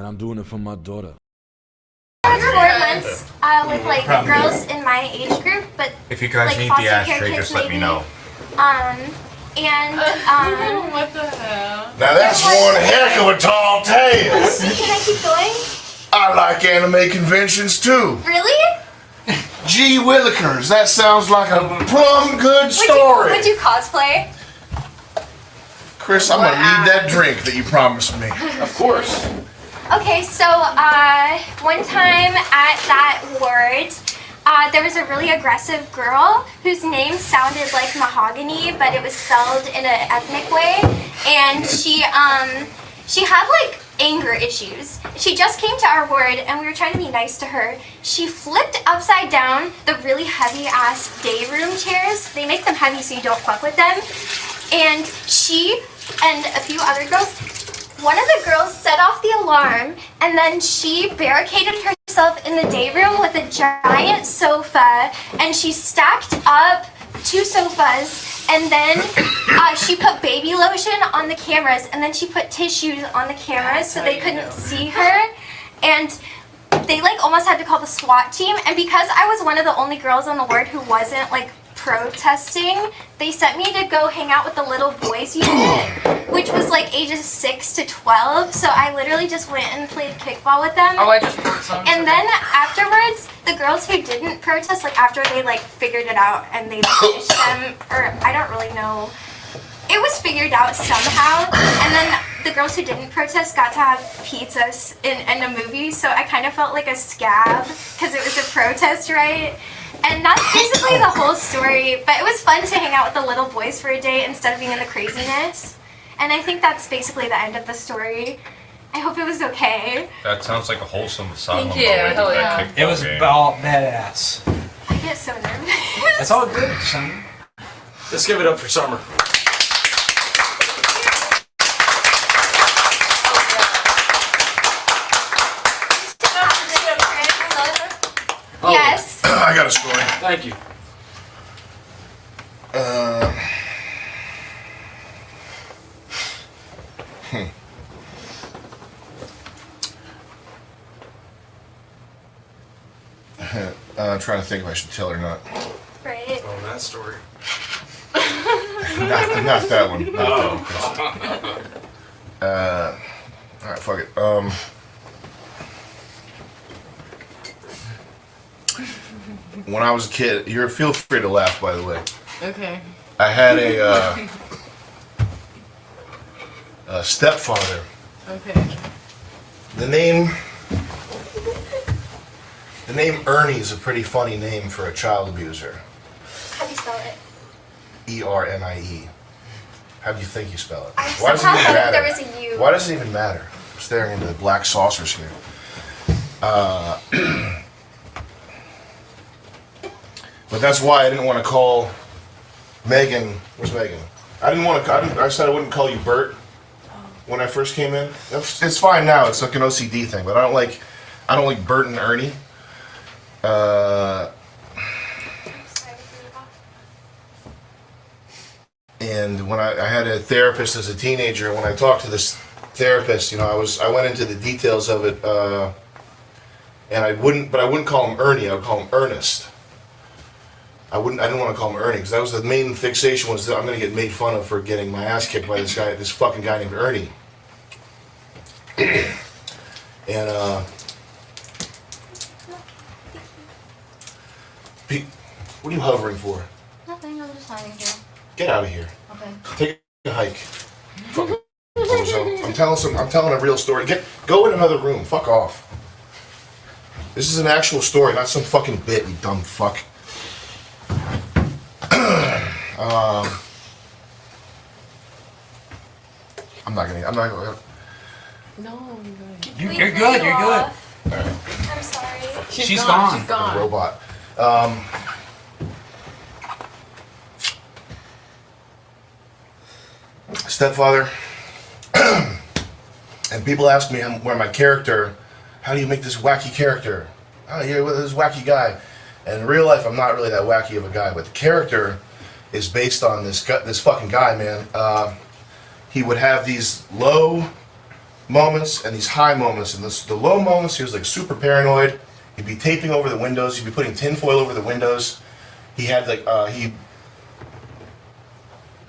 and I'm doing it for my daughter. I was 4 months with like girls in my age group, but if you guys like, need foster the care ashtray, kids just let me maybe. know. What the hell? Now that's one heck of a tall tale. Can I keep going? I like anime conventions too. Really? 𝐁𝐸𝐿𝐿, that sounds like a plum good story. Would you cosplay? Chris, I'm gonna need that drink that you promised me. Of course. Okay, so one time at that ward, there was a really aggressive girl whose name sounded like mahogany, but it was spelled in an ethnic way, and she had like anger issues. She just came to our ward, and we were trying to be nice to her. She flipped upside down the really heavy ass day room chairs. They make them heavy so you don't fuck with them. And she and a few other girls, one of the girls set off the alarm, and then she barricaded herself in the day room with a giant sofa, and she stacked up 2 sofas, and then she put baby lotion on the cameras, and then she put tissues on the cameras so they couldn't see her, and they like almost had to call the SWAT team. And because I was one of the only girls on the ward who wasn't like protesting, they sent me to go hang out with the little boys unit, which was like ages 6 to 12. So I literally just went and played kickball with them. Oh, I just wrote some. And then afterwards, the girls who didn't protest, like after they like figured it out and they punished them, or I don't really know, it was figured out somehow. And then the girls who didn't protest got to have pizzas in a movie. So I kind of felt like a scab because it was a protest, right? And that's basically the whole story, but it was fun to hang out with the little boys for a day instead of being in the craziness. And I think that's basically the end of the story. I hope it was okay. That sounds like a wholesome asylum. Thank you. Hell yeah. It was all badass. I get so nervous. It's all good, son. Let's give it up for Summer. Yes. I got a story. Thank you. I'm trying to think if I should tell or not. Right. Oh, that story. Not that one. Not that one, Chris. Alright, fuck it. When I was a kid, feel free to laugh, by the way. Okay. I had a stepfather. Okay. The name Ernie is a pretty funny name for a child abuser. How do you spell it? ERNIE. How do you think you spell it? I Why does it somehow even thought matter? there was a U. Why does it even matter? I'm staring into the black saucers here. But that's why I didn't want to call Megan. Where's Megan? I said I wouldn't call you Bert when I first came in. It's fine now. It's like an OCD thing, but I don't like Bert and Ernie. And when I had a therapist as a teenager, when I talked to this therapist, I went into the details of it, and I wouldn't call him Ernie. I would call him Ernest. I didn't want to call him Ernie because that was the main fixation, was that I'm going to get made fun of for getting my ass kicked by this fucking guy named Ernie. And Pete, what are you hovering for? Nothing, I'm just hiding here. Get out of here. Okay. Take a hike. Fucking bozo. I'm telling a real story. Go in another room. Fuck off. This is an actual story, not some fucking bit, you dumb fuck. I'm not gonna. No, I'm good. You're good. You're good. I'm sorry. She's gone. She's gone. A robot. Stepfather. And people ask me where my character, how do you make this wacky character? Oh, you're with this wacky guy. And in real life, I'm not really that wacky of a guy, but the character is based on this fucking guy, man. He would have these low moments and these high moments. And the low moments, he was like super paranoid. He'd be taping over the windows. He'd be putting tinfoil over the windows. He had like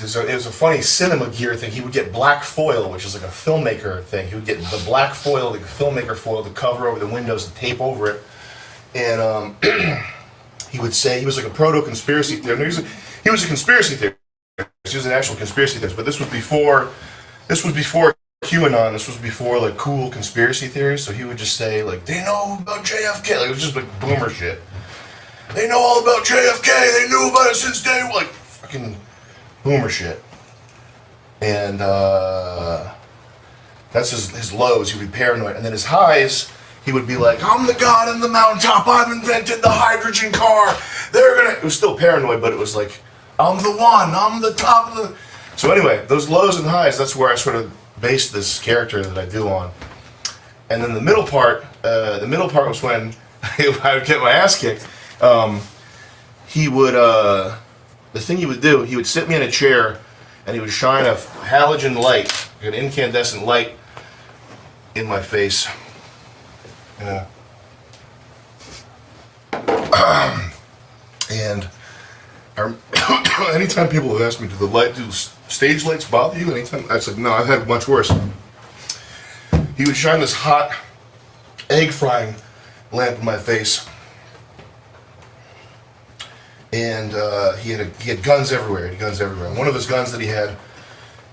it was a funny cinema gear thing. He would get black foil, which is like a filmmaker thing. He would get the black foil, like filmmaker foil, to cover over the windows and tape over it. And he would say he was like a proto-conspiracy theorist. He was a conspiracy theorist. He was an actual conspiracy theorist. But this was before QAnon. This was before like cool conspiracy theories. So he would just say like, they know about JFK. Like, it was just like boomer shit. They know all about JFK. They knew about it since day one. Like fucking boomer shit. And that's his lows. He would be paranoid. And then his highs, he would be like, I'm the god on the mountaintop. I've invented the hydrogen car. They're gonna. It was still paranoid, but it was like, I'm the one. I'm the top of the. So anyway, those lows and highs, that's where I sort of based this character that I do on. And then the middle part was when I would get my ass kicked. He would, the thing he would do, he would sit me in a chair and he would shine a halogen light, an incandescent light in my face. Yeah. And anytime people have asked me, do stage lights bother you? Anytime, I said, no, I've had much worse. He would shine this hot egg frying lamp in my face. And he had guns everywhere. He had guns everywhere. And one of his guns that he had,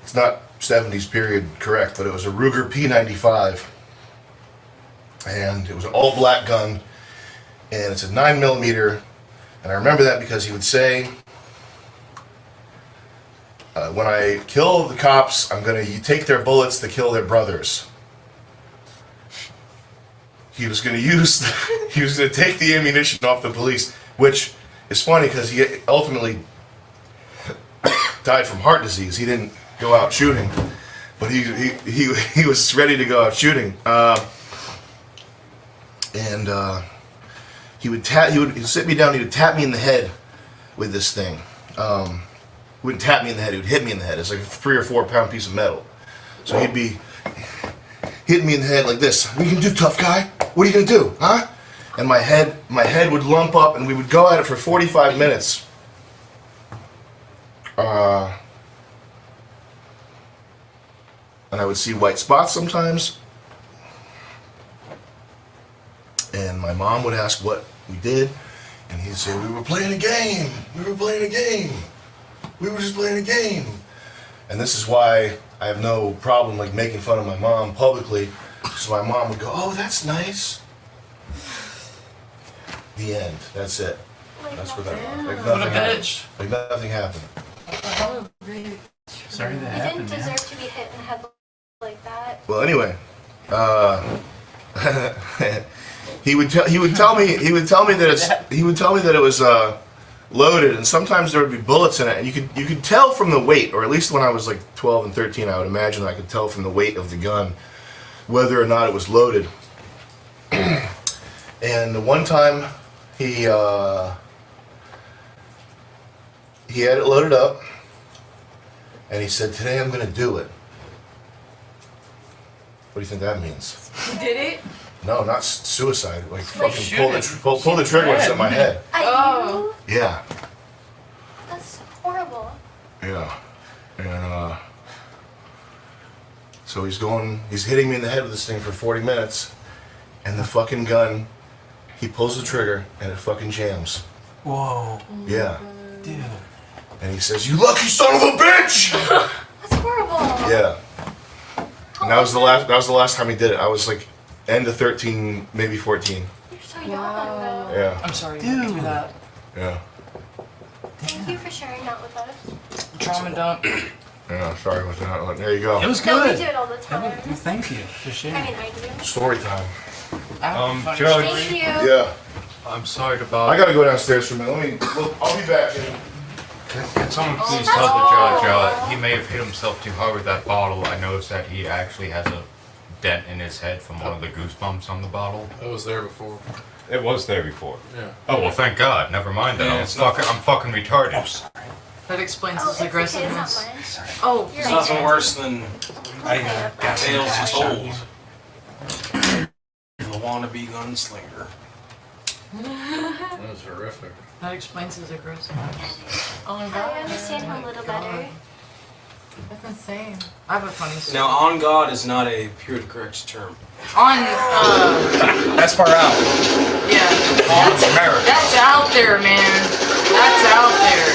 it's not 70s period correct, but it was a Ruger P95. And it was an all black gun. And it's a 9mm. And I remember that because he would say, when I kill the cops, you take their bullets to kill their brothers. He was going to take the ammunition off the police, which is funny because he ultimately died from heart disease. He didn't go out shooting, but he was ready to go out shooting. He would sit me down. He would tap me in the head with this thing. He wouldn't tap me in the head. He would hit me in the head. It's like a 3 or 4 pound piece of metal. So he'd be hitting me in the head like this. What are you gonna do, tough guy? What are you gonna do, huh? And my head would lump up, and we would go at it for 45 minutes. And I would see white spots sometimes. And my mom would ask what we did, and he'd say, we were playing a game. We were playing a game. We were just playing a game. And this is why I have no problem like making fun of my mom publicly. So my mom would go, oh, that's nice. The end. That's it. That's what that was. Like What a nothing happened. bitch. Like nothing happened. Sorry that You happened, didn't man. deserve to be hit in the head like that. Well, anyway, he would tell me that it was loaded, and sometimes there would be bullets in it, and you could tell from the weight, or at least when I was like 12 and 13, I would imagine I could tell from the weight of the gun whether or not it was loaded. And the one time he had it loaded up, and he said, "Today I'm going to do it." What do you think that means? You did it? No, not suicide. Like Like fucking pull the trigger when it's at my head. Oh. Yeah, That's horrible. yeah. And so he's hitting me in the head with this thing for 40 minutes, and the fucking gun, he pulls the trigger and it fucking jams. Whoa, Yeah. dude. And he says, "You lucky son of a bitch!" That's horrible. Yeah. And that was the last time he did it. I was like end of 13, maybe 14. You're so young, Wow. though. Yeah. I'm sorry Dude. to do that. Yeah. Thank you for sharing that with us. Trauma dump. Yeah. Sorry about that. There you go. It was No, we good. do it all the time. Thank you for I sharing. mean, I do. Story time. Funny Judge. story. Thank you. Yeah. I'm sorry about. I gotta go downstairs for a minute. I'll be back. Can someone please that's tell the judge horrible. he may have hit himself too hard with that bottle. I noticed that he actually has a dent in his head from one of the goosebumps on the bottle. I was there before. It was there before. Yeah. Oh well, thank God. Never mind then. Yeah, I'm fucking retarded. Sorry. That explains Oh, his it's okay, it's not aggressiveness. mine. Oh, You're It's right. nothing worse than I got Tales some told. The wannabe gunslinger. That was horrific. That explains his aggressiveness. Oh my I god. understand him a little better. That's insane. I have a funny story. Now, on God is not a pure correct term. On, That's far out. yeah. On America. That's out there, man. That's out there.